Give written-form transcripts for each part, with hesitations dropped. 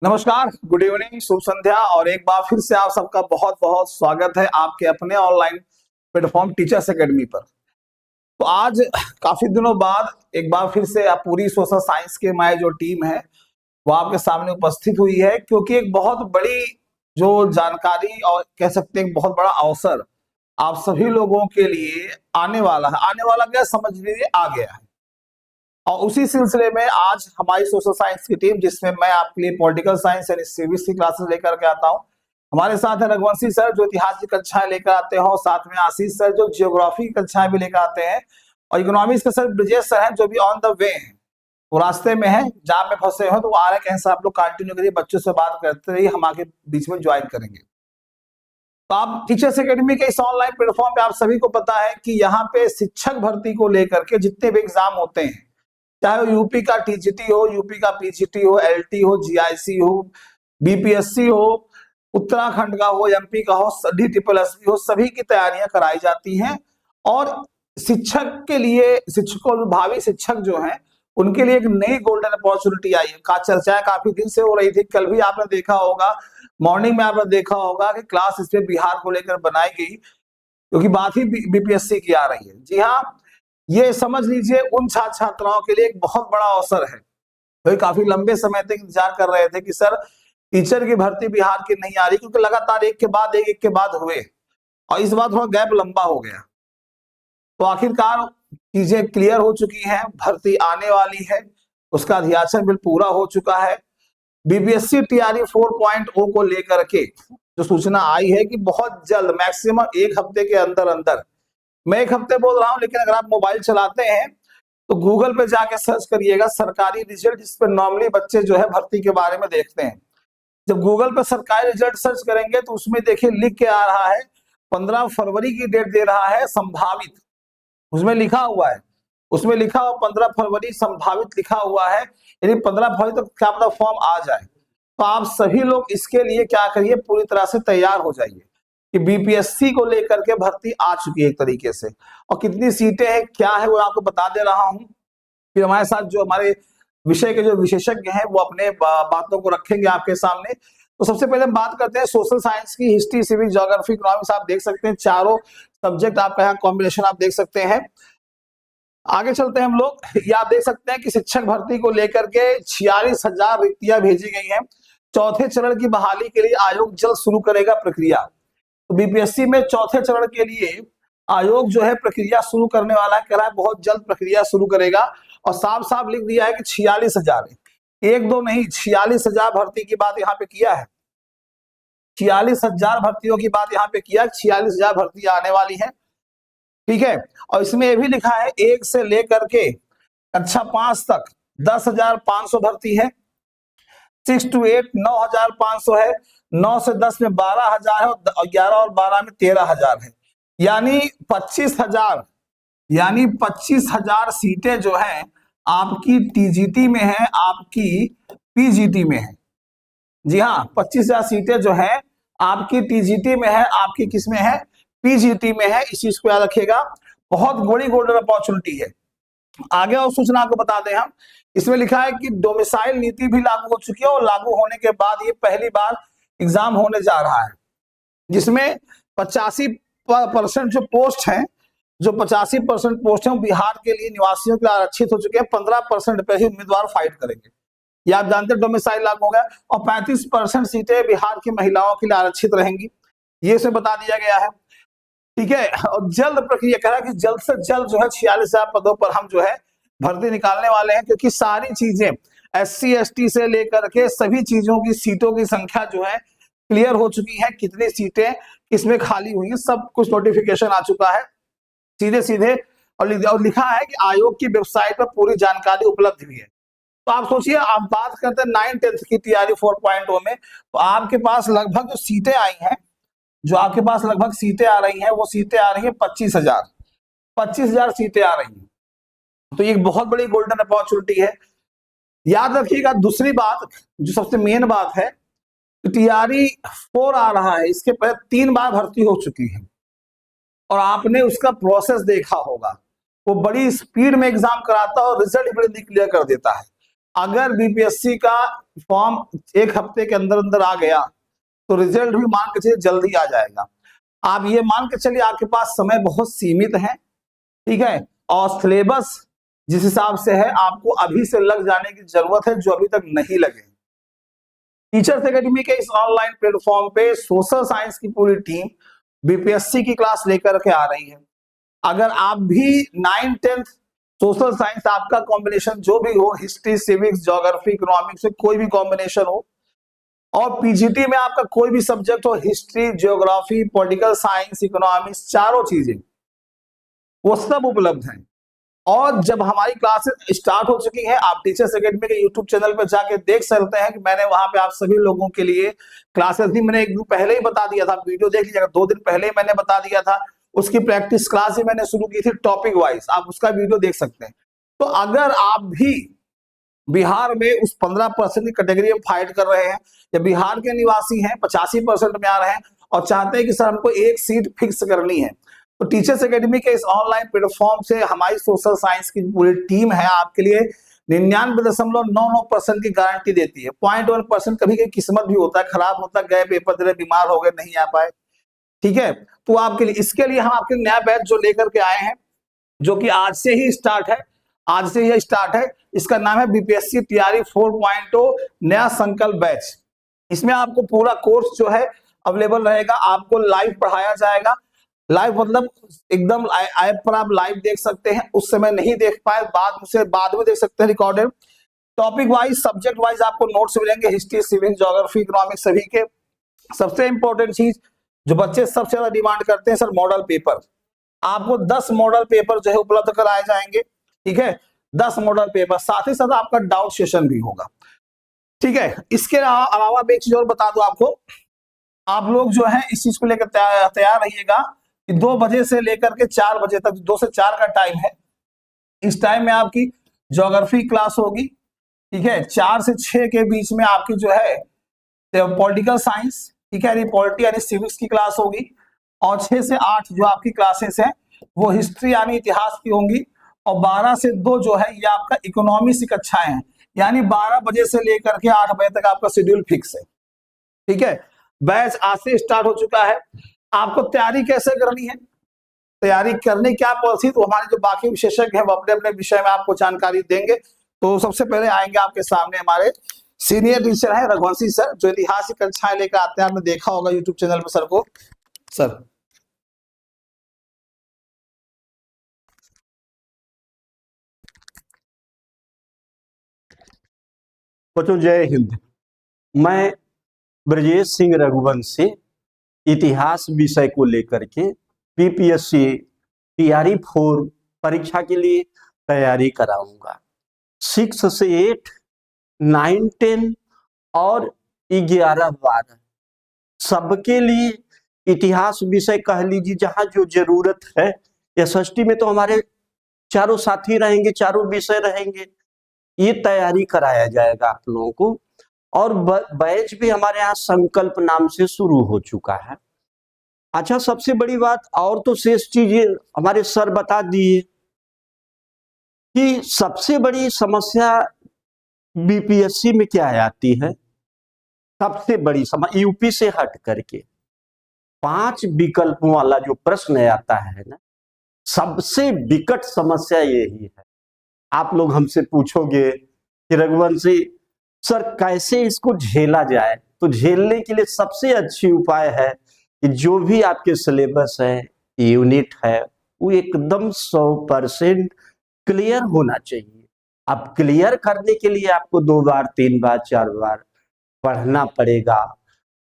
नमस्कार, good evening, शुभ संध्या। और एक बार फिर से आप सबका बहुत बहुत स्वागत है आपके अपने ऑनलाइन प्लेटफॉर्म टीचर्स एकेडमी पर। तो आज काफी दिनों बाद एक बार फिर से आप पूरी सोशल साइंस के हमारी जो टीम है वो आपके सामने उपस्थित हुई है, क्योंकि एक बहुत बड़ी जो जानकारी और कह सकते हैं एक बहुत बड़ा अवसर आप सभी लोगों के लिए आने वाला है। आने वाला क्या समझ लीजिए, आ गया है। और उसी सिलसिले में आज हमारी सोशल साइंस की टीम, जिसमें मैं आपके लिए पॉलिटिकल साइंस यानी सिविक्स की क्लासेस लेकर के आता हूं, हमारे साथ है रघुवंशी सर जो इतिहास की कक्षाएं लेकर आते हैं, साथ में आशीष सर जो जियोग्राफी की कक्षाएं भी लेकर आते हैं, और इकोनॉमिक्स के सर ब्रिजेश सर हैं जो भी ऑन द वे हैं, वो रास्ते में है, जहां में फंसे हो तो वो आ रहे, कहीं से आप लोग कंटिन्यू करिए, बच्चों से बात करते रहिए, हम आगे बीच में ज्वाइन करेंगे। तो आप टीचर्स एकेडमी के इस ऑनलाइन प्लेटफॉर्म पे आप सभी को पता है कि यहाँ पे शिक्षक भर्ती को लेकर के जितने भी एग्जाम होते हैं, चाहे वो यूपी का टीजीटी हो, यूपी का पीजीटी हो, एलटी हो, जीआईसी हो, बीपीएससी हो, उत्तराखंड का हो, एमपी का हो, DSSB हो, सभी की तैयारियां कराई जाती हैं। और शिक्षक के लिए, शिक्षकों भावी शिक्षक जो हैं उनके लिए एक नई गोल्डन अपॉर्चुनिटी आई है का चर्चा काफी दिन से हो रही थी। कल भी आपने देखा होगा, मॉर्निंग में आपने देखा होगा कि क्लास इस पे बिहार को लेकर बनाई गई, क्योंकि बात ही बीपीएससी की आ रही है। जी हाँ, ये समझ लीजिए उन छात्र छात्राओं के लिए एक बहुत बड़ा अवसर है। तो काफी लंबे समय तक इंतजार कर रहे थे कि सर टीचर की भर्ती बिहार की नहीं आ रही, क्योंकि लगातार एक के बाद एक के बाद हुए, और इस बार थोड़ा गैप लंबा हो गया। तो आखिरकार चीजें क्लियर हो चुकी हैं, भर्ती आने वाली है, उसका अध्याचन बिल पूरा हो चुका है। बीपीएससी टीआरई 4.0 को लेकर के जो सूचना आई है कि बहुत जल्द, मैक्सिमम एक हफ्ते के अंदर अंदर, मैं एक हफ्ते बोल रहा हूं, लेकिन अगर आप मोबाइल चलाते हैं तो गूगल पे जाके सर्च करिएगा सरकारी रिजल्ट, जिस पर नॉर्मली बच्चे जो है भर्ती के बारे में देखते हैं। जब गूगल पे सरकारी रिजल्ट सर्च करेंगे तो उसमें देखिए लिख के आ रहा है 15 फरवरी की डेट दे रहा है संभावित, उसमें लिखा हुआ है, उसमें लिखा हुआ 15 फरवरी संभावित लिखा हुआ है, यानी 15 फरवरी तक क्या पता फॉर्म आ जाए। तो आप सभी लोग इसके लिए क्या करिए, पूरी तरह से तैयार हो जाइए कि बीपीएससी को लेकर के भर्ती आ चुकी है एक तरीके से, और कितनी सीटें हैं क्या है वो आपको बता दे रहा हूं। फिर हमारे साथ जो हमारे विषय के जो विशेषज्ञ हैं वो अपने बातों को रखेंगे आपके सामने। तो सबसे पहले हम बात करते हैं सोशल साइंस की। हिस्ट्री, सिविक्स, ज्योग्राफी, इकोनॉमिक्स आप देख सकते हैं, चारों सब्जेक्ट आपका यहाँ कॉम्बिनेशन आप देख सकते हैं। आगे चलते हैं हम लोग, ये आप देख सकते हैं कि शिक्षक भर्ती को लेकर के 46,000 रिक्तियां भेजी गई हैं। चौथे चरण की बहाली के लिए आयोग जल्द शुरू करेगा प्रक्रिया। तो बीपीएससी में चौथे चरण के लिए आयोग जो है प्रक्रिया शुरू करने वाला है, कह रहा है बहुत जल्द प्रक्रिया शुरू करेगा, और साफ साफ लिख दिया है कि 46,000, एक दो नहीं, 46,000 भर्ती की बात यहाँ पे किया है। 46,000 भर्तियों की बात यहाँ पे किया, 46,000 भर्ती आने वाली है, ठीक है। और इसमें यह भी लिखा है 1 से लेकर के कक्षा 5 तक 10,500 भर्ती है, 6 to 8 9,500 है, 9 से 10 में 12,000 है, और 11 और 12 में 13,000 है, यानी 25,000, यानी 25,000 सीटें जो है आपकी टीजीटी में है, आपकी पीजीटी में है। जी हाँ, 25,000 सीटें जो है आपकी टीजीटी में है, आपकी किस में है, पीजीटी में है। इस चीज को याद रखिएगा, बहुत बड़ी गोल्डन अपॉर्चुनिटी है। आगे और सूचना आपको बता दें हम, इसमें लिखा है कि डोमिसाइल नीति भी लागू हो चुकी है, और लागू होने के बाद ये पहली बार एग्जाम होने जा रहा है, जिसमें 85% जो पोस्ट हैं, जो 85% पोस्ट हैं बिहार के लिए निवासियों के लिए आरक्षित हो चुके हैं। 15% पे ही उम्मीदवार फाइट करेंगे, ये आप जानते हैं, डोमिसाइल लागू हो गया। और 35% सीटें बिहार की महिलाओं के लिए आरक्षित रहेंगी, ये से बता दिया गया है, ठीक है। और जल्द प्रक्रिया कह रहा है कि जल्द से जल्द जो है 46,000 पदों पर हम जो है भर्ती निकालने वाले हैं, क्योंकि सारी चीजें SC ST से लेकर के सभी चीजों की सीटों की संख्या जो है क्लियर हो चुकी है, कितनी सीटें किसमें खाली हुई है, सब कुछ नोटिफिकेशन आ चुका है सीधे सीधे, और लिखा है कि आयोग की वेबसाइट पर पूरी जानकारी उपलब्ध भी है। तो आप सोचिए, आप बात करते हैं 9th-10th की तैयारी 4.0 में, तो आपके पास लगभग जो सीटें आई हैं, जो आपके पास लगभग सीटें आ रही हैं, वो सीटें आ रही हैं 25,000 सीटें आ रही हैं। तो ये बहुत बड़ी गोल्डन अपॉर्चुनिटी है। याद रखिएगा दूसरी बात, जो सबसे मेन बात है, तैयारी 4 आ रहा है, इसके पहले 3 बार भर्ती हो चुकी है, और आपने उसका प्रोसेस देखा होगा, वो बड़ी स्पीड में एग्जाम कराता है और रिजल्ट बड़ी क्लियर कर देता है। अगर बीपीएससी का फॉर्म 1 हफ्ते के अंदर अंदर आ गया तो रिजल्ट भी मान के चलिए जल्दी आ जाएगा। आप ये मान के चलिए आपके पास समय बहुत सीमित है, ठीक है, और सिलेबस जिस हिसाब से है आपको अभी से लग जाने की जरूरत है, जो अभी तक नहीं लगे। टीचर्स एकेडमी के इस ऑनलाइन प्लेटफॉर्म पे सोशल साइंस की पूरी टीम बीपीएससी की क्लास लेकर के आ रही है। अगर आप भी 9th 10th सोशल साइंस आपका कॉम्बिनेशन जो भी हो, हिस्ट्री, सिविक्स, ज्योग्राफी, इकोनॉमिक्स में कोई भी कॉम्बिनेशन हो, और पीजीटी में आपका कोई भी सब्जेक्ट हो, history, geography, political science, economics, चारों चीजें वो सब उपलब्ध हैं। और जब हमारी क्लासेस स्टार्ट हो चुकी हैं, आप टीचर्स एकेडमी के यूट्यूब चैनल पर जाके देख सकते हैं कि मैंने वहां पे आप सभी लोगों के लिए क्लासेस भी मैंने 1 दिन पहले ही बता दिया था, वीडियो देख लीजिएगा, 2 दिन पहले ही मैंने बता दिया था। उसकी प्रैक्टिस क्लास ही मैंने शुरू की थी टॉपिक वाइज, आप उसका वीडियो देख सकते हैं। तो अगर आप भी बिहार में उस 15% की कैटेगरी में फाइट कर रहे हैं, या बिहार के निवासी हैं, 85% में आ रहे हैं और चाहते हैं कि सर हमको एक सीट फिक्स करनी है, तो टीचर्स एकेडमी के इस ऑनलाइन प्लेटफॉर्म से हमारी सोशल साइंस की पूरी टीम है आपके लिए 99.99% की गारंटी देती है। 0.1% कभी कभी किस्मत भी होता है, खराब होता है, गए पेपर दे, बीमार हो गए, नहीं आ पाए, ठीक है। तो आपके लिए, इसके लिए हम आपके नया बैच जो लेकर के आए हैं, जो कि आज से ही स्टार्ट है, आज से यह स्टार्ट है, इसका नाम है बीपीएससी तैयारी 4.0 नया संकल्प बैच। इसमें आपको पूरा कोर्स जो है अवेलेबल रहेगा, आपको लाइव पढ़ाया जाएगा। लाइव मतलब एकदम ऐप पर आप लाइव देख सकते हैं, उस समय नहीं देख पाए बाद में देख सकते हैं recorded. Topic wise, subject wise आपको नोट्स मिलेंगे, हिस्ट्री, सिविक्स, ज्योग्राफी, इकोनॉमिक्स सभी के। सबसे इंपॉर्टेंट चीज जो बच्चे सबसे ज्यादा डिमांड करते हैं, सर मॉडल पेपर। आपको 10 मॉडल पेपर जो है उपलब्ध कराए जाएंगे, ठीक है, 10 मॉडल पेपर, साथ ही साथ आपका डाउट सेशन भी होगा, ठीक है। इसके अलावा एक चीज और बता दूं आपको, आप लोग जो है इस चीज को लेकर तैयार रहिएगा कि 2 बजे से लेकर के 4 बजे तक, 2 से 4 का टाइम है। इस टाइम में आपकी ज्योग्राफी क्लास होगी, ठीक है। 4 से 6 के बीच में आपकी जो है पॉलिटिकल साइंस, ठीक है, पॉलिटी यानी सिविक्स की क्लास होगी, और 6 से 8 जो आपकी क्लासेस हैं वो हिस्ट्री यानी इतिहास की होंगी, और 12 से 2 जो है ये आपका इकोनॉमिक्स की कक्षाएं हैं, यानी 12 बजे से लेकर के 8 बजे तक आपका शेड्यूल फिक्स है, ठीक है। बैच आज से स्टार्ट हो चुका है। आपको तैयारी कैसे करनी है, तैयारी करने क्या पॉलिसी, तो हमारे जो बाकी विशेषज्ञ हैं वो अपने अपने विषय में आपको जानकारी देंगे। तो सबसे पहले आएंगे आपके सामने हमारे सीनियर टीचर हैं रघुवंशी सर, जो इतिहास की कक्षाएं लेकर आते हैं, आपने देखा होगा यूट्यूब चैनल पर सर को। सर बच्चों जय हिंद। मैं ब्रजेश सिंह रघुवंशी इतिहास विषय को लेकर के बीपीएससी तैयारी 4 परीक्षा के लिए तैयारी कराऊंगा। 6 से 8, 9, 10 और 11, 12 सबके लिए इतिहास विषय कह लीजिए, जहां जो जरूरत है। एसएसटी में तो हमारे चारों साथी रहेंगे, चारों विषय रहेंगे, ये तैयारी कराया जाएगा आप लोगों को। और बैच भी हमारे यहाँ संकल्प नाम से शुरू हो चुका है। अच्छा, सबसे बड़ी बात और तो शेष चीजें हमारे सर बता दिए कि सबसे बड़ी समस्या बीपीएससी में क्या आती है। सबसे बड़ी समस्या यूपी से हट करके 5 विकल्पों वाला जो प्रश्न आता है ना, सबसे विकट समस्या यही है। आप लोग हमसे पूछोगे कि रघुवंशी सर कैसे इसको झेला जाए, तो झेलने के लिए सबसे अच्छी उपाय है कि जो भी आपके सिलेबस है, यूनिट है, वो एकदम 100% क्लियर होना चाहिए। अब क्लियर करने के लिए आपको 2 बार, 3 बार, 4 बार पढ़ना पड़ेगा।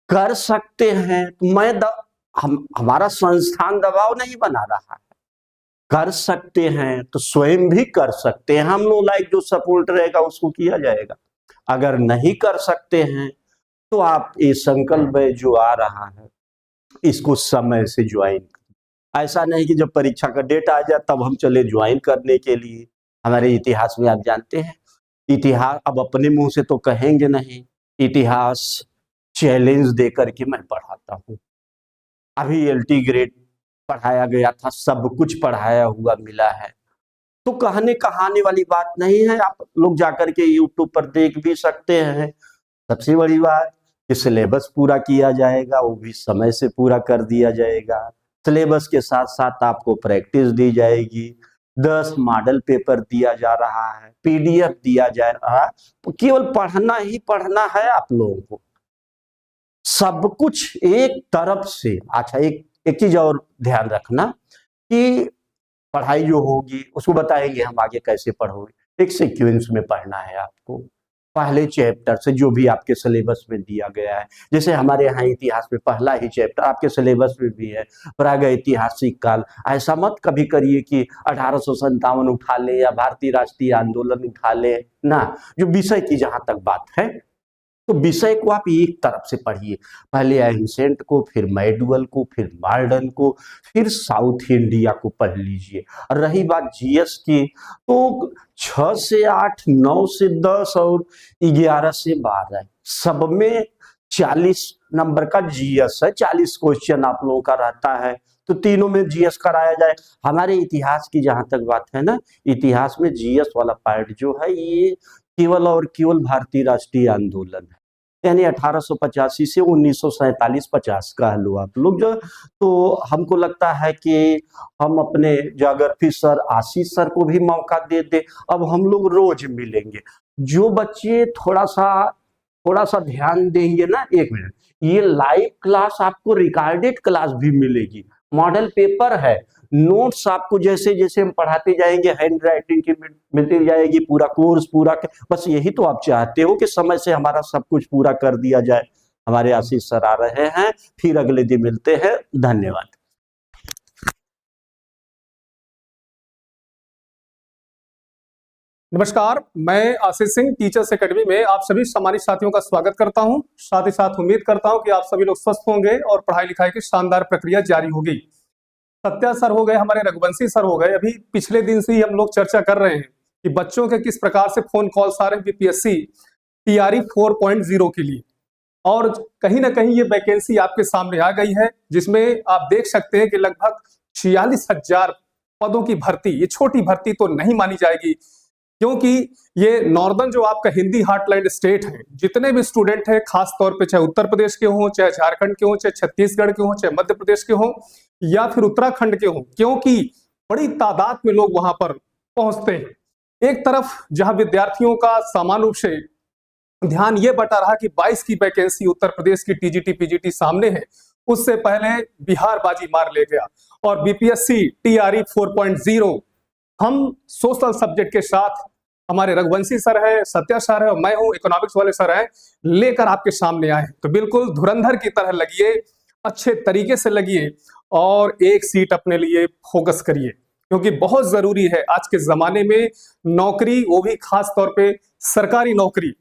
कर सकते हैं तो हमारा संस्थान दबाव नहीं बना रहा है, कर सकते हैं तो स्वयं भी कर सकते हैं। हम लोग लाइक जो सपोर्ट रहेगा उसको किया जाएगा। अगर नहीं कर सकते हैं तो आप ये संकल्प बैच जो आ रहा है इसको समय से ज्वाइन करें। ऐसा नहीं कि जब परीक्षा का डेट आ जाए तब हम चले ज्वाइन करने के लिए। हमारे इतिहास में आप जानते हैं, इतिहास अब अपने मुंह से तो कहेंगे नहीं, इतिहास चैलेंज दे करके मैं पढ़ाता हूँ। अभी LT ग्रेड पढ़ाया गया था, सब कुछ पढ़ाया हुआ मिला है। तो कहने कहाने वाली बात नहीं है, आप लोग जाकर के यूट्यूब पर देख भी सकते हैं। सबसे बड़ी बात कि सिलेबस पूरा किया जाएगा, वो भी समय से पूरा कर दिया जाएगा। सिलेबस के साथ साथ आपको प्रैक्टिस दी जाएगी, 10 मॉडल पेपर दिया जा रहा है, पीडीएफ दिया जा रहा है। तो केवल पढ़ना ही पढ़ना है आप लोगों को, सब कुछ एक तरफ से। अच्छा, एक चीज और ध्यान रखना कि पढ़ाई जो होगी उसको बताएंगे हम आगे कैसे पढ़ोगे। एक सीक्वेंस में पढ़ना है आपको, पहले चैप्टर से जो भी आपके सिलेबस में दिया गया है। जैसे हमारे यहाँ इतिहास में पहला ही चैप्टर आपके सिलेबस में भी है, प्रागैतिहासिक काल। ऐसा मत कभी करिए कि 1857 उठा ले या भारतीय राष्ट्रीय आंदोलन उठा ले ना। जो विषय की जहां तक बात है, तो विषय को आप एक तरफ से पढ़िए, पहले एंसेंट को, फिर मैडुअल को, फिर मॉडर्न को, फिर साउथ इंडिया को पढ़ लीजिए। और रही बात जीएस की, तो 6 से 8, 9 से 10 और 11 से 12 सब में 40 नंबर का जीएस है। 40 क्वेश्चन आप लोगों का रहता है, तो तीनों में जीएस कराया जाए। हमारे इतिहास की जहां तक बात है ना, इतिहास में जीएस वाला पार्ट जो है ये केवल और केवल भारतीय राष्ट्रीय आंदोलन है, यानी 1885 से 1947-50 का लो आप लोग जो। तो हमको लगता है कि हम अपने ज्योग्राफी सर आशीष सर को भी मौका दे दे। अब हम लोग रोज मिलेंगे, जो बच्चे थोड़ा सा ध्यान देंगे ना। 1 मिनट, ये लाइव क्लास आपको रिकॉर्डेड क्लास भी मिलेगी, मॉडल पेपर है, नोट्स आपको जैसे जैसे हम पढ़ाते जाएंगे हैंड राइटिंग की मिलती जाएगी, पूरा कोर्स पूरा। बस यही तो आप चाहते हो कि समय से हमारा सब कुछ पूरा कर दिया जाए। हमारे आशीष सर आ रहे हैं, फिर अगले दिन मिलते हैं। धन्यवाद। नमस्कार, मैं आशीष सिंह टीचर्स एकेडमी में आप सभी सम्मानित साथियों का स्वागत करता हूं। साथ ही साथ उम्मीद करता हूं कि आप सभी लोग स्वस्थ होंगे और पढ़ाई लिखाई की शानदार प्रक्रिया जारी होगी। सत्या सर हो गए, हमारे रघुवंशी सर हो गए। अभी पिछले दिन से ही हम लोग चर्चा कर रहे हैं कि बच्चों के किस प्रकार से फोन कॉल्स आ रहे हैं बीपीएससी टीआरई 4.0 के लिए, और कहीं ना कहीं ये वैकेंसी आपके सामने आ गई है, जिसमें आप देख सकते हैं कि लगभग 46,000 पदों की भर्ती। ये छोटी भर्ती तो नहीं मानी जाएगी, क्योंकि ये नॉर्दर्न जो आपका हिंदी हार्टलैंड स्टेट है, जितने भी स्टूडेंट हैं, खास तौर पे चाहे उत्तर प्रदेश के हों, चाहे झारखंड के हों, चाहे छत्तीसगढ़ के हों, चाहे मध्य प्रदेश के हों या फिर उत्तराखंड के हों, क्योंकि बड़ी तादाद में लोग वहां पर पहुंचते हैं। एक तरफ जहां विद्यार्थियों का सामान्य रूप से ध्यान ये बटा रहा कि 22 की वैकेंसी उत्तर प्रदेश की टीजीटी पीजीटी सामने है, उससे पहले बिहार बाजी मार ले गया और बीपीएससी टीआरई 4.0 हम सोशल सब्जेक्ट के साथ, हमारे रघुवंशी सर है, सत्या सर है और मैं हूं, इकोनॉमिक्स वाले सर हैं, लेकर आपके सामने आए। तो बिल्कुल धुरंधर की तरह लगिए, अच्छे तरीके से लगिए और एक सीट अपने लिए फोकस करिए, क्योंकि बहुत जरूरी है आज के जमाने में नौकरी, वो भी खास तौर पे सरकारी नौकरी,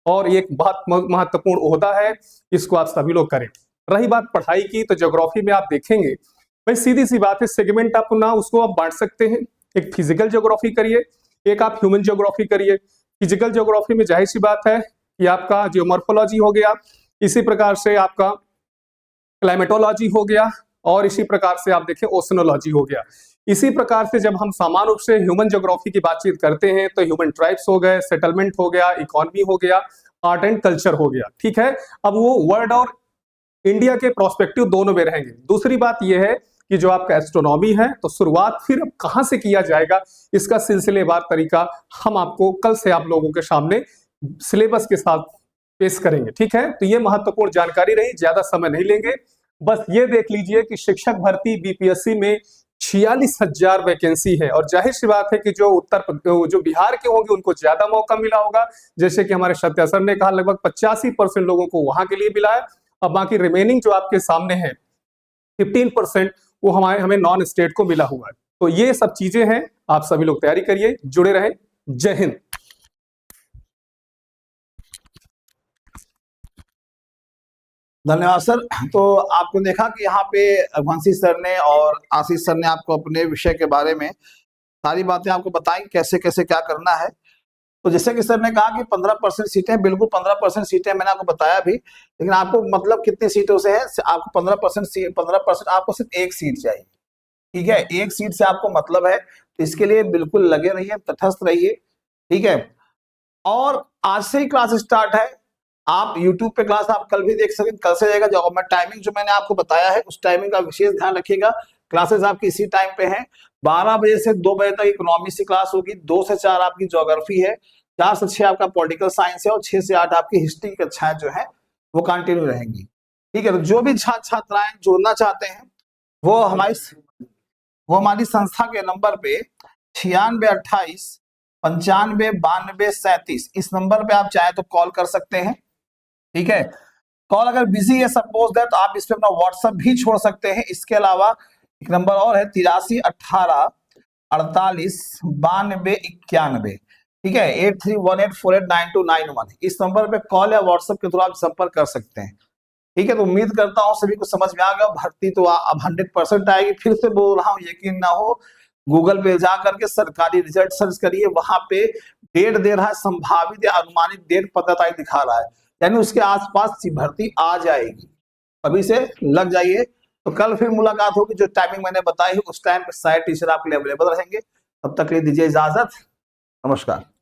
और एक बहुत महत्वपूर्ण ओहदा है, इसको आप सभी लोग करें। रही बात पढ़ाई की, तो ज्योग्राफी में आप देखेंगे भाई सीधी सी बात है, सेगमेंट आप ना उसको आप बांट सकते हैं। एक फिजिकल ज्योग्राफी करिए, एक आप ह्यूमन ज्योग्राफी करिए। फिजिकल ज्योग्राफी में जाहिर सी बात है कि आपका जियोमॉर्फोलॉजी हो गया, इसी प्रकार से आपका क्लाइमेटोलॉजी हो गया, और इसी प्रकार से आप देखें ओशनोलॉजी हो गया। इसी प्रकार से जब हम सामान्य रूप से ह्यूमन ज्योग्राफी की बातचीत करते हैं, तो ह्यूमन ट्राइब्स हो गए, सेटलमेंट हो गया, इकोनॉमी हो गया, आर्ट एंड कल्चर हो गया। ठीक है, अब वो वर्ल्ड और इंडिया के प्रोस्पेक्टिव दोनों में रहेंगे। दूसरी बात यह है कि जो आपका एस्ट्रोनॉमी है, तो शुरुआत फिर कहां से किया जाएगा, इसका सिलसिलेवार तरीका हम आपको कल से आप लोगों के सामने सिलेबस के साथ पेश करेंगे। ठीक है, तो ये महत्वपूर्ण जानकारी रही, ज्यादा समय नहीं लेंगे। बस ये देख लीजिए कि शिक्षक भर्ती बीपीएससी में 46,000 वैकेंसी है, और जाहिर सी बात है कि जो बिहार के होंगे उनको ज्यादा मौका मिला होगा। जैसे कि हमारे सत्या सर ने कहा, लगभग 85% लोगों को वहां के लिए मिला है। अब बाकी रिमेनिंग जो आपके सामने है 15% वो हमें नॉन स्टेट को मिला हुआ है। तो ये सब चीजें हैं, आप सभी लोग तैयारी करिए, जुड़े रहें। जय हिंद। धन्यवाद सर। तो आपको देखा कि यहाँ पे रघुवंशी सर ने और आशीष सर ने आपको अपने विषय के बारे में सारी बातें आपको बताई, कैसे कैसे क्या करना है। तो जैसे कि सर ने कहा कि 15% सीटें, बिल्कुल 15% सीटें मैंने आपको बताया भी, लेकिन आपको मतलब कितनी सीटों से है, आपको 15% आपको सिर्फ एक सीट चाहिए। ठीक है, एक सीट से आपको मतलब है, तो इसके लिए बिल्कुल लगे रहिए, तटस्थ रहिए, ठीक है। और आज से ही क्लास स्टार्ट है, आप YouTube पे क्लास आप कल भी देख सकें, कल से जाएगा। जो मैं टाइमिंग जो मैंने आपको बताया है उस टाइमिंग का विशेष ध्यान रखिएगा। क्लासेस आपकी इसी टाइम पे हैं, 12 बजे से 2 बजे तक इकोनॉमिक्स की क्लास होगी, 2 से 4 आपकी ज्योग्राफी है, 4 से 6 आपका पॉलिटिकल साइंस है, और 6 से 8 आपकी हिस्ट्री की कक्षाएं जो है वो कंटिन्यू रहेंगी, ठीक है। तो जो भी छात्र छात्राएं जुड़ना चाहते हैं वो हमारी संस्था के नंबर पे 9628 95 92 37 इस नंबर पे आप चाहे तो कॉल कर सकते हैं, ठीक है। कॉल अगर बिजी है सपोज दैट, तो आप इस पे अपना व्हाट्सएप भी छोड़ सकते हैं। इसके अलावा एक नंबर और है 83 18 48 92 91, ठीक है, 8318489291। इस नंबर पे कॉल या व्हाट्सएप के थ्रू आप संपर्क कर सकते हैं, ठीक है। तो उम्मीद करता हूं सभी को समझ में आ गया। भर्ती तो अब 100% आएगी, फिर से बोल रहा हूं, यकीन ना हो गूगल पे जा करके सरकारी रिजल्ट सर्च करिए, वहां पे डेट दे रहा है, संभावित या अनुमानित डेट 15 तारीख दिखा रहा है, यानी उसके आसपास भर्ती आ जाएगी। अभी से लग जाइए। तो कल फिर मुलाकात होगी, जो टाइमिंग मैंने बताई है उस टाइम पे सारे टीचर आपके लिए अवेलेबल रहेंगे। तब तक के लिए दीजिए इजाजत, नमस्कार।